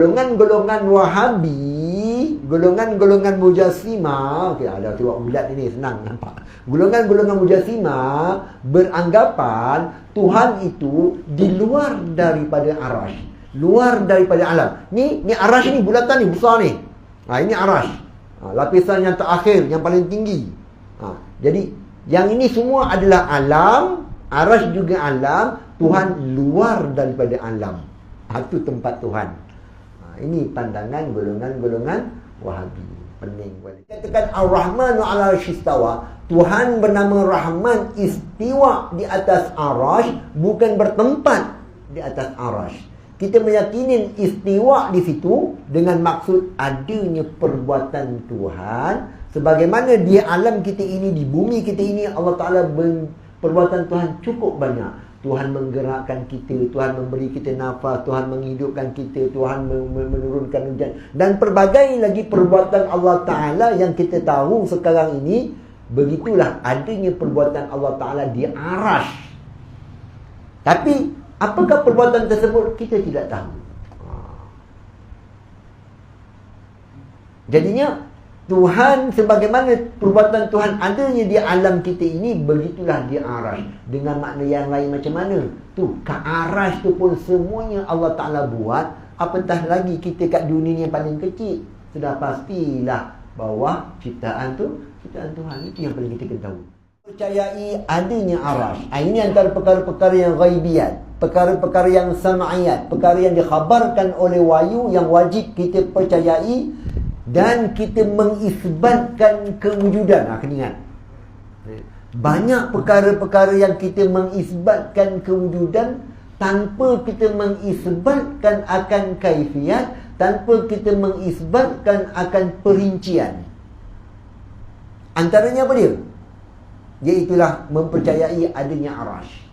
Golongan-golongan Wahabi, golongan-golongan Mujassimah, okay, ada tengok bulat ini senang nampak. Golongan-golongan Mujassimah beranggapan Tuhan itu di luar daripada arash, luar daripada alam. Ni arash ni bulatan ni besar ni. Ini arash. Lapisan yang terakhir, yang paling tinggi. Jadi yang ini semua adalah alam, arash juga alam, Tuhan luar daripada alam. Itu tempat Tuhan. Ini pandangan golongan-golongan Wahabi. Pening. Katakan Ar-Rahmanu 'ala al-istawa. Tuhan bernama Rahman istiwa di atas arash, bukan bertempat di atas arash. Kita meyakini istiwa di situ dengan maksud adanya perbuatan Tuhan. Sebagaimana di alam kita ini, di bumi kita ini, Allah Ta'ala perbuatan Tuhan cukup banyak. Tuhan menggerakkan kita, Tuhan memberi kita nafas, Tuhan menghidupkan kita, Tuhan menurunkan hujan, dan pelbagai lagi perbuatan Allah Ta'ala yang kita tahu sekarang ini. Begitulah adanya perbuatan Allah Ta'ala di arash. Tapi apakah perbuatan tersebut, kita tidak tahu. Jadinya Tuhan, sebagaimana perbuatan Tuhan adanya di alam kita ini, begitulah di arash. Dengan makna yang lain macam mana? Tu, ke arash tu pun semuanya Allah Ta'ala buat. Apatah lagi kita kat dunia yang paling kecil. Sudah pastilah bahawa ciptaan Tuhan itu yang paling kita kena tahu. Percayai adanya arash. Ini antara perkara-perkara yang ghaibiyat, perkara-perkara yang sam'iyat, perkara yang dikhabarkan oleh wahyu yang wajib kita percayai. Dan kita mengisbatkan kewujudan. Kena ingat, banyak perkara-perkara yang kita mengisbatkan kewujudan tanpa kita mengisbatkan akan kaifiat, tanpa kita mengisbatkan akan perincian. Antaranya apa dia? Iaitulah mempercayai adanya arash.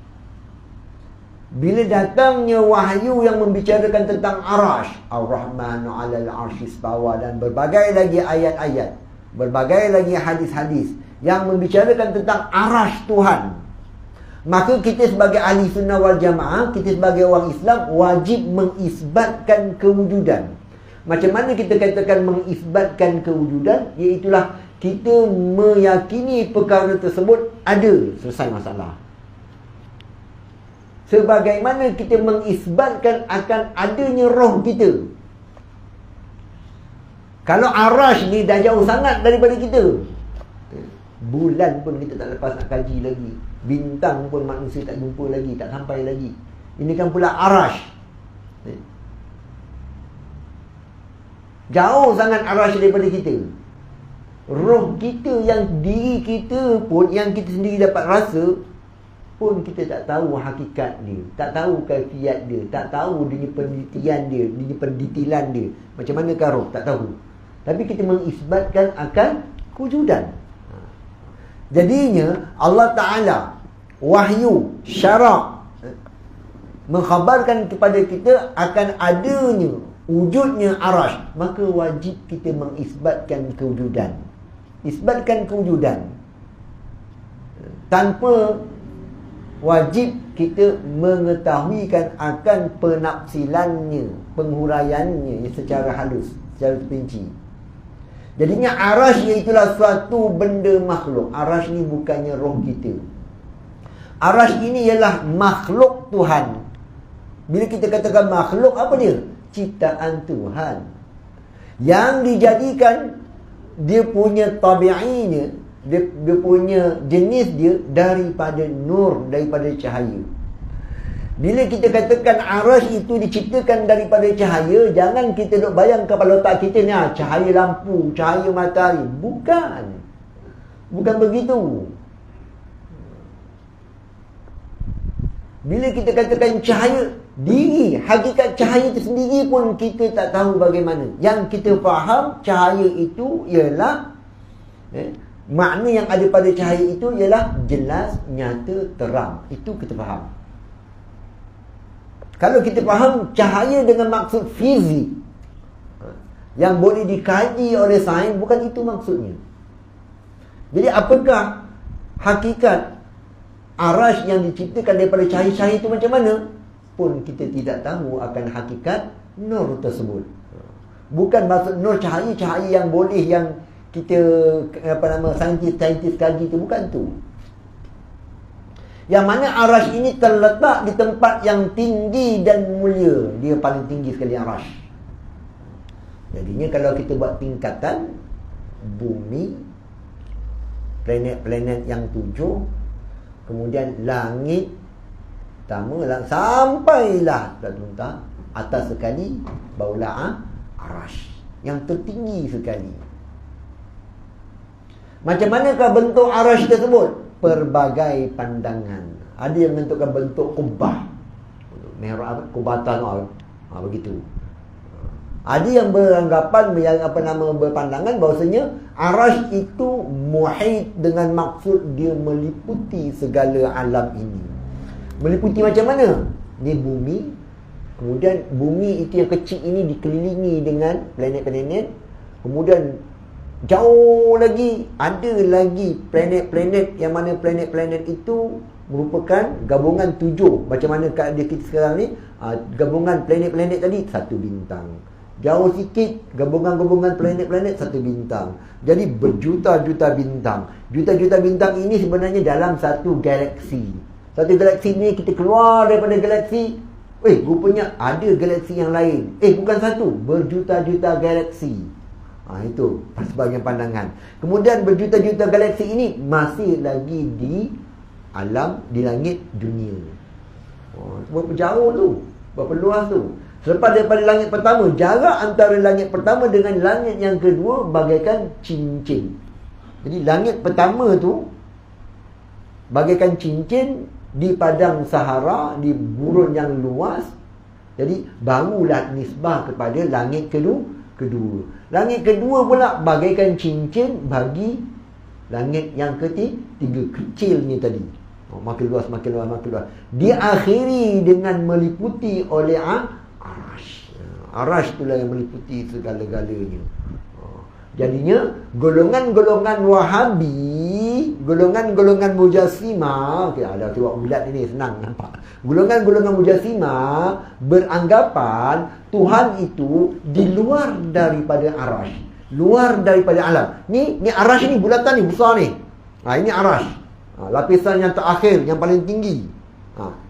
Bila datangnya wahyu yang membicarakan tentang arash, Ar-Rahmanu 'alal arsy istawa, dan berbagai lagi ayat-ayat, berbagai lagi hadis-hadis yang membicarakan tentang arash Tuhan, maka kita sebagai ahli sunnah wal jamaah, kita sebagai orang Islam wajib mengisbatkan kewujudan. Macam mana kita katakan mengisbatkan kewujudan? Iaitulah kita meyakini perkara tersebut ada. Selesai masalah. Sebagaimana kita mengisbatkan akan adanya roh kita. Kalau arash ni dah jauh sangat daripada kita, bulan pun kita tak lepas nak kaji lagi, bintang pun manusia tak jumpa lagi, tak sampai lagi. Ini kan pula arash. Jauh sangat arash daripada kita. Roh kita, yang diri kita pun, yang kita sendiri dapat rasa pun, kita tak tahu hakikat dia, tak tahu kaifiat dia, tak tahu dia penelitian dia, dia pendetilan dia. Macam mana roh, tak tahu. Tapi kita mengisbatkan akan kewujudan. Jadinya Allah Ta'ala wahyu syarak mengkhabarkan kepada kita akan adanya wujudnya arash, maka wajib kita mengisbatkan kewujudan. Isbatkan kewujudan. Tanpa wajib kita mengetahuikan akan penafsilannya, penghuraiannya secara halus, secara terperinci. Jadinya arash iaitulah suatu benda makhluk. Arash ni bukannya roh kita. Arash ini ialah makhluk Tuhan. Bila kita katakan makhluk, apa dia? Ciptaan Tuhan yang dijadikan dia punya tabi'inya, dia punya jenis dia daripada nur, daripada cahaya. Bila kita katakan arash itu diciptakan daripada cahaya, jangan kita duk bayangkan kepala otak kita ni cahaya lampu, cahaya matahari. Bukan begitu. Bila kita katakan cahaya, diri, hakikat cahaya itu sendiri pun kita tak tahu bagaimana. Yang kita faham cahaya itu ialah makna yang ada pada cahaya itu ialah jelas, nyata, terang. Itu kita faham. Kalau kita faham cahaya dengan maksud fizik yang boleh dikaji oleh sains, bukan itu maksudnya. Jadi apakah hakikat arash yang diciptakan daripada cahaya-cahaya itu macam mana? Pun kita tidak tahu akan hakikat nur tersebut. Bukan maksud nur cahaya yang boleh yang kita saintis kaji tu, bukan tu. Yang mana arash ini terletak di tempat yang tinggi dan mulia. Dia paling tinggi sekali arash. Jadinya kalau kita buat tingkatan bumi, planet-planet yang 7, kemudian langit pertama sampailah tuan-tuan atas sekali barulah arash yang tertinggi sekali. Macam manakah bentuk arash tersebut? Pelbagai pandangan. Ada yang menentukan bentuk kubah, merah, kubatan, begitu. Ada yang beranggapan, yang berpandangan bahawasanya arash itu muhit dengan maksud dia meliputi segala alam ini. Meliputi macam mana? Ni bumi. Kemudian bumi itu yang kecil ini dikelilingi dengan planet-planet. Kemudian jauh lagi ada lagi planet-planet, yang mana planet-planet itu merupakan gabungan 7. Macam mana dia kita sekarang ni, gabungan planet-planet tadi satu bintang. Jauh sikit gabungan-gabungan planet-planet satu bintang. Jadi berjuta-juta bintang. Juta-juta bintang ini sebenarnya dalam satu galaksi. Satu galaksi ni kita keluar daripada galaksi, rupanya ada galaksi yang lain. Bukan satu, berjuta-juta galaksi. Itu sebagian pandangan. Kemudian berjuta-juta galaksi ini masih lagi di alam, di langit dunia. Berapa jauh tu, berapa luas tu. Selepas daripada langit pertama, jarak antara langit pertama dengan langit yang kedua bagaikan cincin. Jadi langit pertama tu bagaikan cincin di padang Sahara, di gurun yang luas. Jadi barulah nisbah kepada langit kedua. Langit kedua pula bagaikan cincin bagi langit yang ketiga, kecilnya tadi. Makin luas. Diakhiri dengan meliputi oleh arash. Arash itulah yang meliputi segala-galanya. Jadinya golongan-golongan Wahabi, golongan-golongan Mujassimah, ada tengok bulat ini senang nampak. Golongan-golongan Mujassimah beranggapan Tuhan itu di luar daripada arash, luar daripada alam. Ni arash ni bulatan ni besar ni. Ini arash. Lapisan yang terakhir, yang paling tinggi.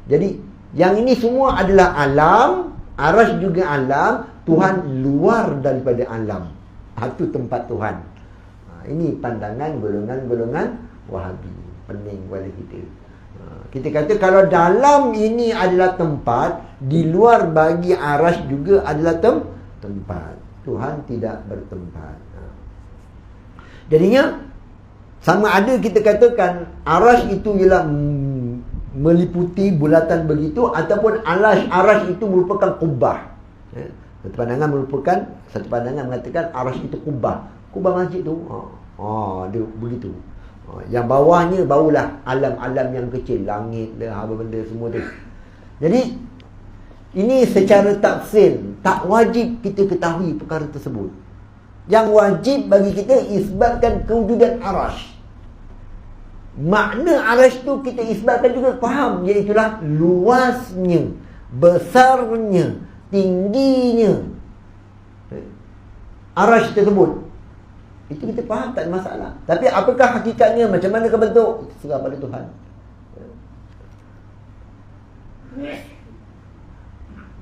Jadi yang ini semua adalah alam, arash juga alam, Tuhan luar daripada alam. Itu tempat Tuhan. Ini pandangan golongan-golongan Wahabi. Pening kepada kita. Kita kata kalau dalam ini adalah tempat, di luar bagi arash juga adalah tempat. Tuhan tidak bertempat. Jadinya sama ada kita katakan arash itu ialah meliputi bulatan begitu, ataupun arash itu merupakan kubah. Satu pandangan mengatakan arash itu kubah masjid tu. Dia begitu. Yang bawahnya barulah alam-alam yang kecil, langit apa benda semua tu. Jadi ini secara tafsir, tak wajib kita ketahui perkara tersebut. Yang wajib bagi kita isbatkan kewujudan arash. Makna arash tu kita isbatkan juga faham, iaitulah luasnya, besarnya, tingginya arash tersebut. Itu kita faham, tak ada masalah. Tapi apakah hakikatnya, macam mana ke bentuk, serah pada Tuhan.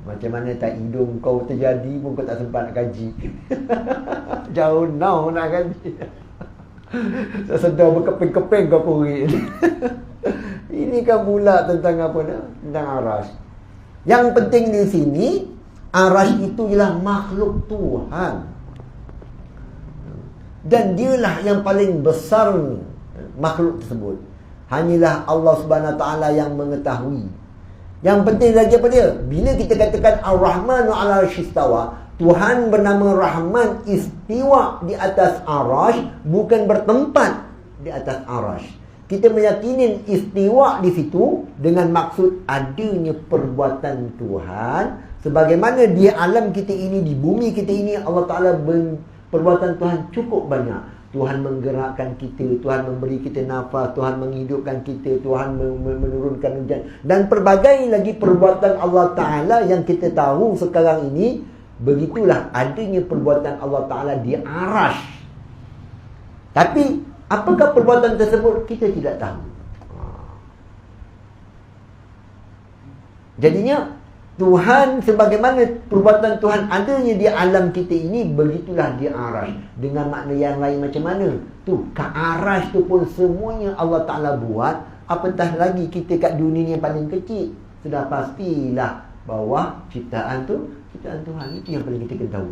Macam mana tak hidung kau terjadi pun kau tak sempat nak kaji. Jauh now nak kaji. Tak sedar berkeping-keping kau kurit. Ini kan pula tentang apa dah? Tentang arash. Yang penting di sini, arash itu ialah makhluk Tuhan. Dan dialah yang paling besar makhluk tersebut. Hanyalah Allah Subhanahu Wa Taala yang mengetahui. Yang penting lagi apa dia? Bila kita katakan Ar-Rahmanu 'ala al-istawa, Tuhan bernama Rahman istiwa di atas arash, bukan bertempat di atas arash. Kita meyakini istiwa di situ dengan maksud adanya perbuatan Tuhan. Sebagaimana di alam kita ini, di bumi kita ini, Allah Ta'ala perbuatan Tuhan cukup banyak. Tuhan menggerakkan kita, Tuhan memberi kita nafas, Tuhan menghidupkan kita, Tuhan menurunkan hujan, dan pelbagai lagi perbuatan Allah Ta'ala yang kita tahu sekarang ini Begitulah adanya perbuatan Allah Ta'ala di Arash. Tapi apakah perbuatan tersebut, kita tidak tahu. Jadinya Tuhan, sebagaimana perbuatan Tuhan adanya di alam kita ini, begitulah di Arash. Dengan makna yang lain macam mana? Tu, ke Arash tu pun semuanya Allah Ta'ala buat. Apatah lagi kita kat dunia yang paling kecil. Sudah pastilah bahawa ciptaan tu, ciptaan Tuhan. Itu yang paling kita kena tahu.